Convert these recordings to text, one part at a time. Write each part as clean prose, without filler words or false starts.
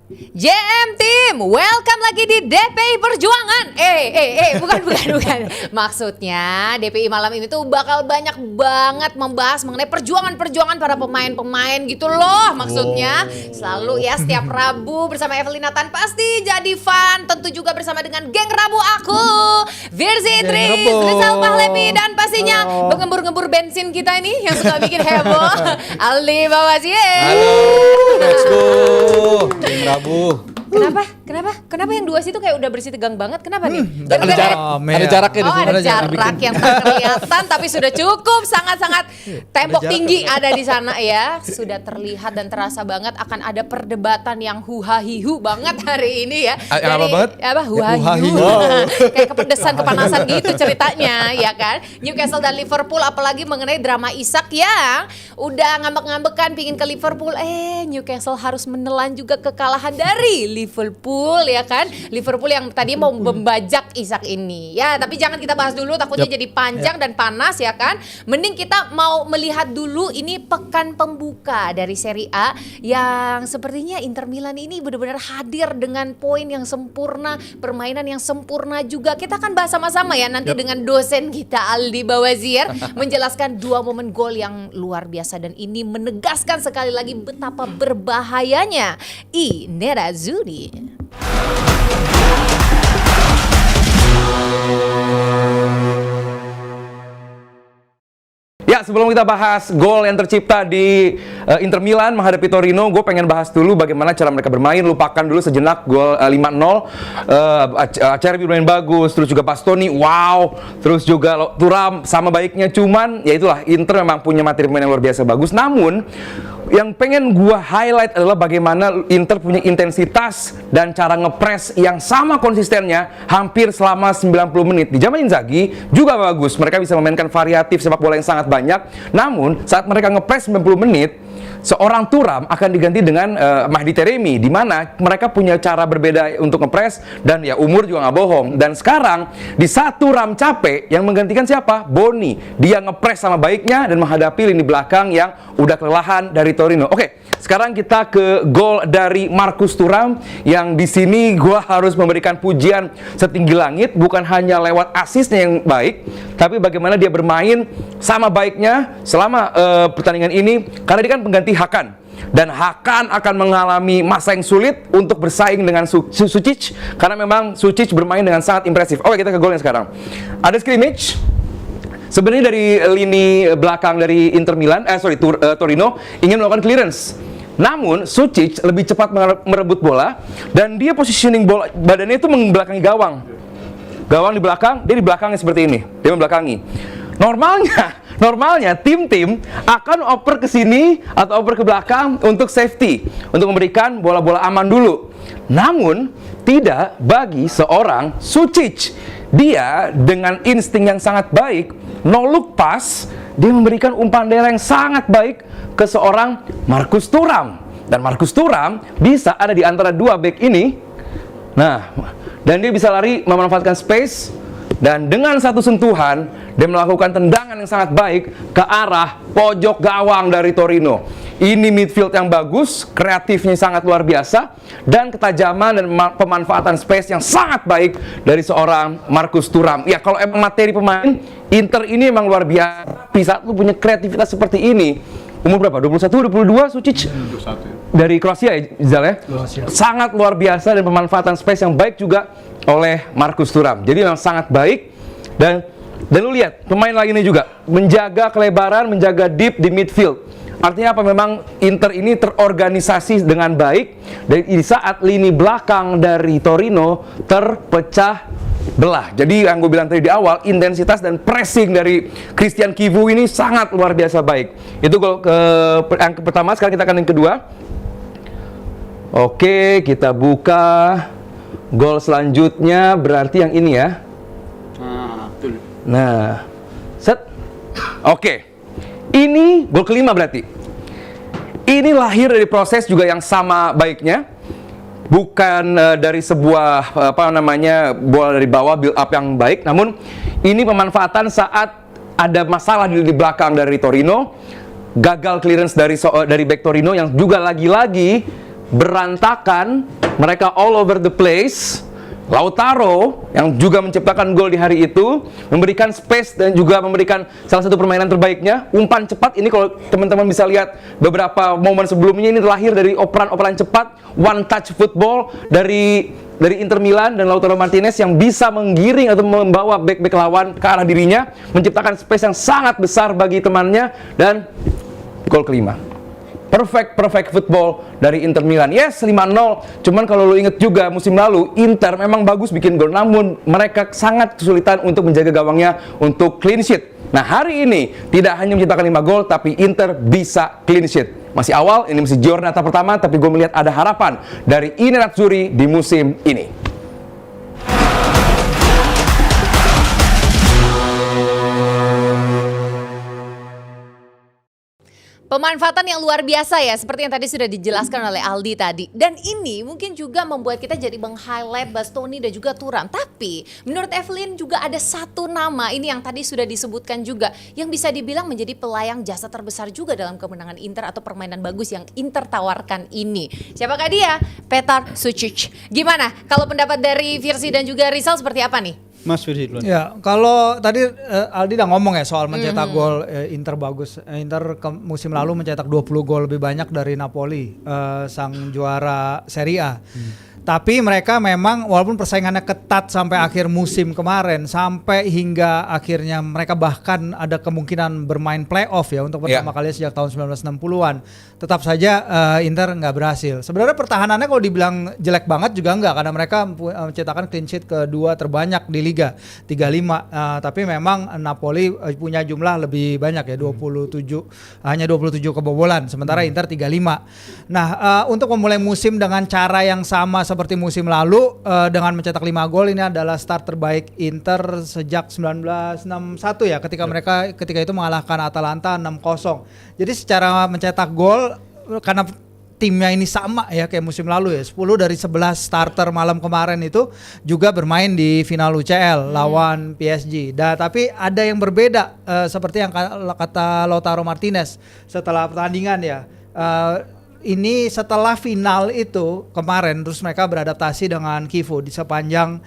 JM Team, welcome lagi di DPI Perjuangan. Bukan. Maksudnya DPI malam ini tuh bakal banyak banget membahas mengenai perjuangan-perjuangan para pemain-pemain gitu loh. Maksudnya selalu ya setiap Rabu bersama Evelina Tan pasti jadi fun. Tentu juga bersama dengan geng Rabu aku, Virzi Idris, Rizal Pahlevi, dan pastinya pengembur-ngembur bensin kita ini yang suka bikin heboh, Aldi Bawazir. Halo, let's go. Geng Rabu. Kenapa yang dua situ kayak udah bersih tegang banget? Kenapa nih? Ada jaraknya di Oh, sini. ada jarak yang tak kelihatan tapi sudah cukup sangat-sangat tembok tinggi ada di sana ya. Sudah terlihat dan terasa banget akan ada perdebatan yang huha-hihu banget hari ini ya. Yang apa banget? Huha-hihu. Kayak kepedesan, kepanasan gitu ceritanya ya kan. Newcastle dan Liverpool, apalagi mengenai drama Isak yang udah ngambek-ngambekan pingin ke Liverpool. Newcastle harus menelan juga kekalahan dari Liverpool ya kan. Liverpool yang tadi mau membajak Isak ini. Ya, tapi jangan kita bahas dulu takutnya jadi panjang dan panas ya kan. Mending kita mau melihat dulu ini pekan pembuka dari Serie A yang sepertinya Inter Milan ini benar-benar hadir dengan poin yang sempurna, permainan yang sempurna juga. Kita akan bahas sama-sama ya nanti dengan dosen kita Aldi Bawazir menjelaskan dua momen gol yang luar biasa dan ini menegaskan sekali lagi betapa berbahayanya Nerazzurri. Ya, sebelum kita bahas gol yang tercipta di Inter Milan menghadapi Torino, gue pengen bahas dulu bagaimana cara mereka bermain. Lupakan dulu sejenak gol 5-0. Acerbi bermain bagus, terus juga Bastoni, wow. Terus juga Thuram sama baiknya, cuman ya itulah, Inter memang punya materi pemain yang luar biasa bagus. Namun yang pengen gue highlight adalah bagaimana Inter punya intensitas dan cara ngepres yang sama konsistennya hampir selama 90 menit. Di zaman Inzaghi juga bagus, mereka bisa memainkan variatif sepak bola yang sangat banyak. Namun saat mereka ngepres 90 menit, seorang Thuram akan diganti dengan Mahdi Taremi, di mana mereka punya cara berbeda untuk ngepres dan ya umur juga nggak bohong. Dan sekarang di saat Thuram capek, yang menggantikan siapa? Boni. Dia ngepres sama baiknya dan menghadapi lini belakang yang udah kelelahan dari Torino. Oke, sekarang kita ke gol dari Marcus Thuram yang di sini gua harus memberikan pujian setinggi langit, bukan hanya lewat asisnya yang baik, tapi bagaimana dia bermain sama baiknya selama pertandingan ini, karena dia kan pengganti Hakan. Dan Hakan akan mengalami masa yang sulit untuk bersaing dengan Sučić, karena memang Sučić bermain dengan sangat impresif. Oke, kita ke golnya sekarang. Ada scrimmage. Sebenarnya dari lini belakang dari Inter Milan, Torino ingin melakukan clearance. Namun Sučić lebih cepat merebut bola dan dia positioning bola badannya itu membelakangi gawang. Gawang di belakang, dia di belakangnya seperti ini. Dia membelakangi. Normalnya tim-tim akan oper ke sini atau oper ke belakang untuk safety, untuk memberikan bola-bola aman dulu. Namun tidak bagi seorang Sučić. Dia dengan insting yang sangat baik, no look pass, dia memberikan umpan daerah yang sangat baik ke seorang Marcus Thuram. Dan Marcus Thuram bisa ada di antara dua back ini. Nah, dan dia bisa lari memanfaatkan space. Dan dengan satu sentuhan, dia melakukan tendangan yang sangat baik ke arah pojok gawang dari Torino. Ini midfield yang bagus, kreatifnya sangat luar biasa, dan ketajaman dan pemanfaatan space yang sangat baik dari seorang Marcus Thuram. Ya, kalau emang materi pemain, Inter ini emang luar biasa. Bisa lu punya kreativitas seperti ini. Umur berapa? 21, 22 Sučić? 21. Dari Kroasia ya, Zal ya? Kroasia. Sangat luar biasa dan pemanfaatan space yang baik juga oleh Marcus Thuram. Jadi memang sangat baik. Dan lu lihat pemain lain ini juga menjaga kelebaran, menjaga deep di midfield. Artinya apa? Memang Inter ini terorganisasi dengan baik. Dan di saat lini belakang dari Torino terpecah belah. Jadi yang gue bilang tadi di awal, intensitas dan pressing dari Christian Chivu ini sangat luar biasa baik. Itu gol yang pertama. Sekarang kita akan yang kedua. Oke, kita buka gol selanjutnya, berarti yang ini ya. Nah, set. Oke. Ini gol kelima berarti. Ini lahir dari proses juga yang sama baiknya. Bukan dari sebuah bola dari bawah build up yang baik, namun ini pemanfaatan saat ada masalah di belakang dari Torino, gagal clearance dari back Torino yang juga lagi-lagi berantakan, mereka all over the place. Lautaro yang juga menciptakan gol di hari itu, memberikan space dan juga memberikan salah satu permainan terbaiknya, umpan cepat. Ini kalau teman-teman bisa lihat beberapa momen sebelumnya, ini lahir dari operan-operan cepat, one touch football dari Inter Milan dan Lautaro Martinez yang bisa menggiring atau membawa bek-bek lawan ke arah dirinya, menciptakan space yang sangat besar bagi temannya, dan gol kelima. Perfect football dari Inter Milan. Yes, 5-0. Cuman kalau lo inget juga musim lalu Inter memang bagus bikin gol, namun mereka sangat kesulitan untuk menjaga gawangnya untuk clean sheet. Nah, hari ini tidak hanya menciptakan 5 gol, tapi Inter bisa clean sheet. Masih awal, ini masih giornata pertama, tapi gue melihat ada harapan dari I Nerazzurri di musim ini. Pemanfaatan yang luar biasa ya, seperti yang tadi sudah dijelaskan oleh Aldi tadi. Dan ini mungkin juga membuat kita jadi meng-highlight Bastoni dan juga Thuram. Tapi menurut Evelyn juga ada satu nama ini yang tadi sudah disebutkan juga, yang bisa dibilang menjadi pelayang jasa terbesar juga dalam kemenangan Inter atau permainan bagus yang Inter tawarkan ini. Siapakah dia? Petar Sučić. Gimana kalau pendapat dari Virsi dan juga Rizal seperti apa nih? Mas Firsi duluan. Ya, kalau tadi Aldi udah ngomong ya soal mencetak gol, Inter bagus. Inter musim lalu mencetak 20 gol lebih banyak dari Napoli, sang juara Serie A. Tapi mereka memang walaupun persaingannya ketat sampai akhir musim kemarin, sampai hingga akhirnya mereka bahkan ada kemungkinan bermain playoff ya untuk pertama kali sejak tahun 1960-an. Tetap saja Inter nggak berhasil. Sebenarnya pertahanannya kalau dibilang jelek banget juga nggak, karena mereka mencetakkan clean sheet kedua terbanyak di Liga 35. Tapi memang Napoli punya jumlah lebih banyak ya, 27, hanya 27 kebobolan, sementara Inter 35. Nah, untuk memulai musim dengan cara yang sama seperti musim lalu, dengan mencetak 5 gol, ini adalah start terbaik Inter sejak 1961 ya, ketika itu mengalahkan Atalanta 6-0. Jadi secara mencetak gol, karena timnya ini sama ya kayak musim lalu ya, 10 dari 11 starter malam kemarin itu juga bermain di final UCL lawan PSG. Tapi ada yang berbeda, seperti yang kata Lautaro Martinez setelah pertandingan ya. Ini setelah final itu kemarin, terus mereka beradaptasi dengan Kivu di sepanjang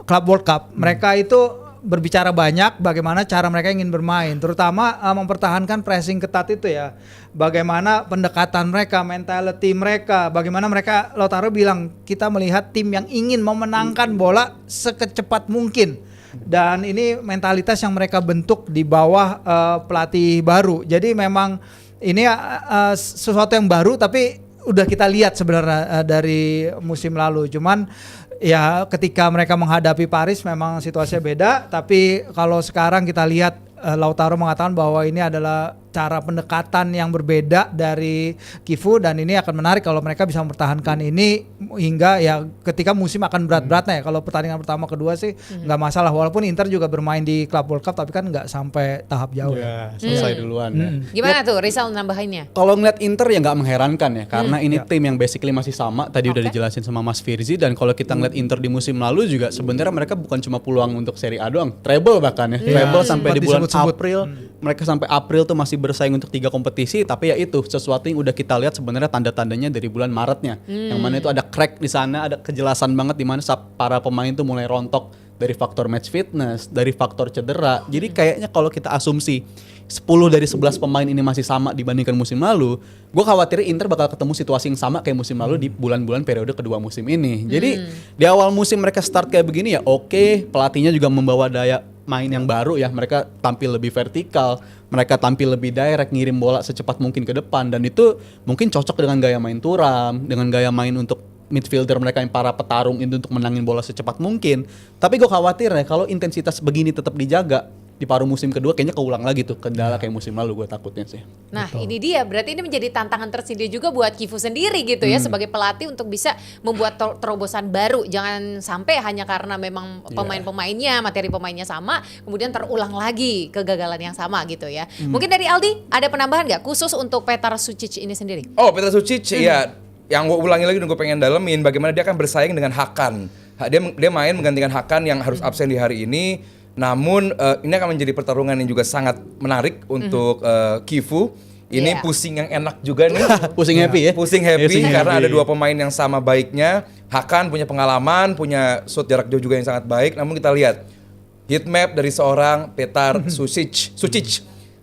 Club World Cup. Mereka itu berbicara banyak bagaimana cara mereka ingin bermain, terutama mempertahankan pressing ketat itu ya. Bagaimana pendekatan mereka, mentality mereka, bagaimana mereka, Lautaro bilang, kita melihat tim yang ingin memenangkan bola sekecepat mungkin. Dan ini mentalitas yang mereka bentuk di bawah pelatih baru. Jadi memang ini sesuatu yang baru, tapi udah kita lihat sebenarnya dari musim lalu. Cuman ya ketika mereka menghadapi Paris memang situasinya beda. Tapi kalau sekarang kita lihat, Lautaro mengatakan bahwa ini adalah cara pendekatan yang berbeda dari Kivu, dan ini akan menarik kalau mereka bisa mempertahankan ini hingga ya ketika musim akan berat-beratnya ya. Kalau pertandingan pertama kedua sih nggak masalah, walaupun Inter juga bermain di Club World Cup tapi kan nggak sampai tahap jauh ya. Selesai duluan ya. Gimana tuh Rizal nambahinnya? Kalau ngeliat Inter ya nggak mengherankan ya, karena ini tim yang basically masih sama, tadi udah dijelasin sama Mas Firzi. Dan kalau kita ngeliat Inter di musim lalu juga sebenarnya mereka bukan cuma peluang untuk Serie A doang, treble bahkan ya. Treble sampai di bulan April, mereka sampai April tuh masih bersaing untuk 3 kompetisi. Tapi ya itu sesuatu yang udah kita lihat sebenarnya tanda-tandanya dari bulan Maretnya, yang mana itu ada crack di sana, ada kejelasan banget di mana para pemain tuh mulai rontok dari faktor match fitness, dari faktor cedera. Jadi kayaknya kalau kita asumsi 10 dari 11 pemain ini masih sama dibandingkan musim lalu, gue khawatir Inter bakal ketemu situasi yang sama kayak musim lalu di bulan-bulan periode kedua musim ini. Jadi di awal musim mereka start kayak begini ya oke, pelatihnya juga membawa daya main yang baru ya, mereka tampil lebih vertikal, mereka tampil lebih direct, ngirim bola secepat mungkin ke depan, dan itu mungkin cocok dengan gaya main Thuram, dengan gaya main untuk midfielder mereka yang para petarung itu untuk menangin bola secepat mungkin. Tapi gue khawatir ya kalau intensitas begini tetap dijaga, di paruh musim kedua kayaknya keulang lagi tuh kendala kayak musim lalu, gue takutnya sih. Nah ini dia, berarti ini menjadi tantangan tersendiri juga buat Kivu sendiri gitu ya, sebagai pelatih untuk bisa membuat terobosan baru. Jangan sampai hanya karena memang pemain-pemainnya, materi pemainnya sama, kemudian terulang lagi kegagalan yang sama gitu ya. Mungkin dari Aldi ada penambahan nggak khusus untuk Petar Sučić ini sendiri? Oh, Petar Sučić ya, yang gue ulangi lagi dan gue pengen dalemin bagaimana dia akan bersaing dengan Hakan. Dia main menggantikan Hakan yang harus absen di hari ini. Namun ini akan menjadi pertarungan yang juga sangat menarik untuk Kivu Ini Iya. pusing yang enak juga nih. Pusing happy ya. Pusing happy Pusing karena happy. ada dua pemain yang sama baiknya. Hakan punya pengalaman, punya shoot jarak jauh juga yang sangat baik. Namun kita lihat heat map dari seorang Petar Sucic.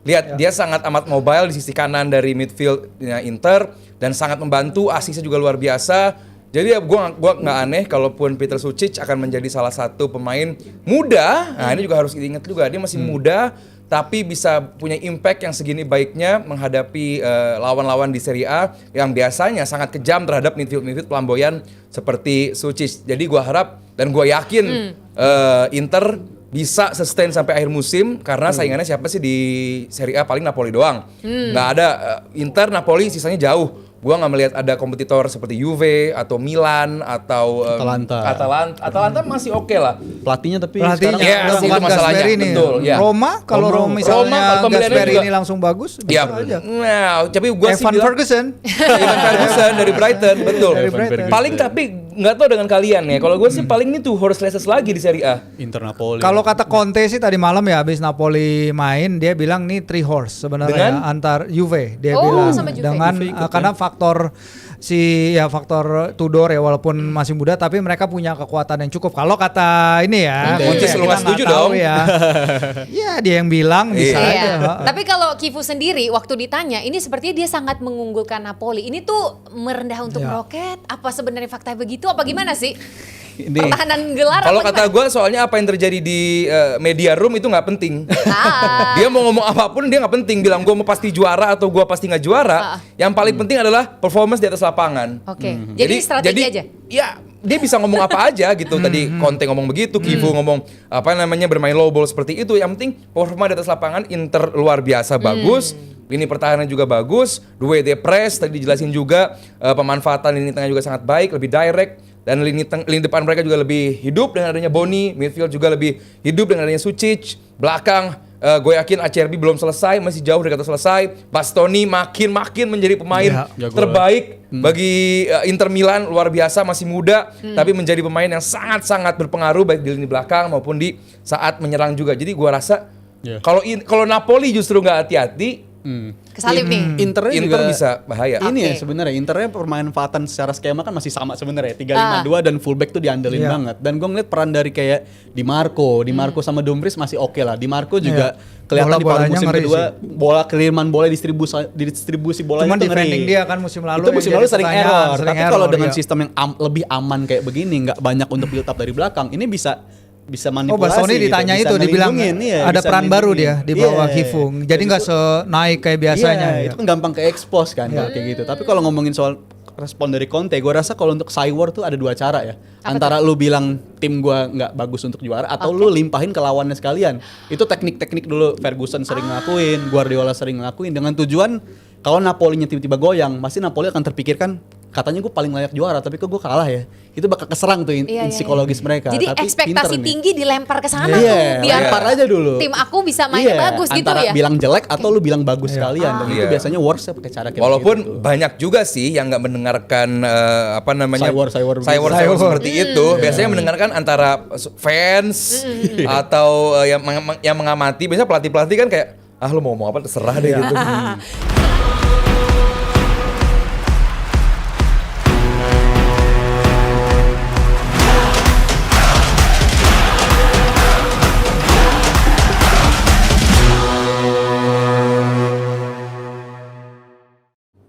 Lihat dia sangat amat mobile di sisi kanan dari midfieldnya Inter dan sangat membantu, asisnya juga luar biasa. Jadi ya gua nggak aneh kalaupun Petar Sucic akan menjadi salah satu pemain muda. Nah, ini juga harus diingat juga, dia masih muda tapi bisa punya impact yang segini baiknya menghadapi lawan-lawan di Serie A yang biasanya sangat kejam terhadap midfield flamboyan seperti Sucic. Jadi gua harap dan gua yakin Inter bisa sustain sampai akhir musim karena saingannya siapa sih di Serie A, paling Napoli doang. Nggak ada Inter, Napoli sisanya jauh. Gua nggak melihat ada kompetitor seperti Juve atau Milan atau Atalanta masih oke lah. Pelatihnya tapi Pelatihnya sekarang Iya, udah itu bukan masalahnya, Gasperi nih. betul, ya. Roma kalau Roma misalnya kalau pembeliannya Gasperi juga- ini langsung bagus, Ya, bisa aja. nah, tapi gua sih Evan bilang Ferguson. Evan Ferguson dari Brighton, betul. Dari Brighton. Paling tapi nggak tahu dengan kalian ya. Kalau gue sih paling ini tuh horse races lagi di Serie A. Inter Napoli. Kalau kata Conte sih tadi malam ya habis Napoli main dia bilang nih three horse sebenarnya Dengan? ya, antar Juve dia Oh, bilang sama Juve. dengan Juve ikut, karena faktor faktor Tudor ya walaupun masih muda tapi mereka punya kekuatan yang cukup. Kalau kata ini ya, Conte. Conte kita lu nggak nggak setuju tahu dong. ya. Ya dia yang bilang bisa Iya. aja. Iya. Tapi kalau Kifu sendiri waktu ditanya, ini sepertinya dia sangat mengunggulkan Napoli. Ini tuh merendah untuk Ya. meroket? Apa sebenarnya fakta begitu? Apa gimana sih? Ini Pertahanan gelar Kalau apa kata gimana? gue soalnya apa yang terjadi di media room itu nggak penting. Ah. Dia mau ngomong apapun dia nggak penting. Bilang gue mau pasti juara atau gue pasti nggak juara. Yang paling penting adalah performance di atas lapangan. Oke. Jadi strategi aja. Ya dia bisa ngomong apa aja gitu. Tadi Conte ngomong begitu, Kifu ngomong apa namanya bermain low ball seperti itu. Yang penting performa di atas lapangan Inter luar biasa bagus. Lini pertahanan juga bagus. The way they press tadi dijelasin juga pemanfaatan lini tengah juga sangat baik, lebih direct. Dan lini depan mereka juga lebih hidup dengan adanya Boni, midfield juga lebih hidup dengan adanya Sucic. Belakang gue yakin Acerbi belum selesai, masih jauh dari kata selesai. Bastoni makin menjadi pemain jago terbaik bagi Inter Milan, luar biasa, masih muda tapi menjadi pemain yang sangat-sangat berpengaruh baik di lini belakang maupun di saat menyerang juga. Jadi gue rasa kalau Napoli justru nggak hati-hati, Kesalip nih. Inter Inter bisa bahaya. Ini ya Oke. sebenarnya Internya permanfaatan secara skema kan masih sama sebenarnya 3-5-2 dan fullback tuh diandelin Iya. banget. Dan gue ngeliat peran dari kayak Di Marco sama Dumfries masih oke lah. Di Marco juga kelihatan di paruh Bola-bolanya musim ngeri kedua sih. bola kiriman bola distribusi bola Cuman itu ngeri. defending dia kan musim lalu itu musim yang lalu jadi sering pertanyaan, error. sering Tapi kalau error, dengan iya. sistem yang lebih aman kayak begini, nggak banyak untuk build up dari belakang, ini bisa manipulasi. Oh, Bastoni gitu, ditanya bisa itu, dibilang ngelindungin, iya, ada bisa peran baru ngelindungin. dia di bawah Iya. Kifung. Jadi nggak senaik kayak biasanya. Iya, ya. itu kan gampang ke expose kan kalau kayak gitu. Tapi kalau ngomongin soal respon dari Conte, gue rasa kalau untuk Cywar tuh ada dua cara ya. Antara lu bilang tim gue nggak bagus untuk juara atau lu limpahin ke lawannya sekalian. Itu teknik-teknik dulu Ferguson sering ngelakuin, Guardiola sering ngelakuin dengan tujuan kalau Napolinya tiba-tiba goyang, pasti Napoli akan terpikirkan katanya gue paling layak juara tapi kok gue kalah ya. Itu bakal keserang tuh Iya, iya, psikologis iya. mereka. Jadi Tapi ekspektasi pinter nih. tinggi dilempar ke sana Iya, tuh biar lempar aja dulu. tim aku bisa mainnya bagus gitu antara ya. bilang jelek atau lu bilang bagus sekalian. Dan itu Iya. biasanya worse pakai cara kayak Walaupun begitu. banyak juga sih yang nggak mendengarkan apa namanya Cywar Cywar seperti itu. Biasanya mendengarkan antara fans atau yang mengamati. Biasanya pelatih-pelatih kan kayak lu mau ngomong apa terserah deh gitu.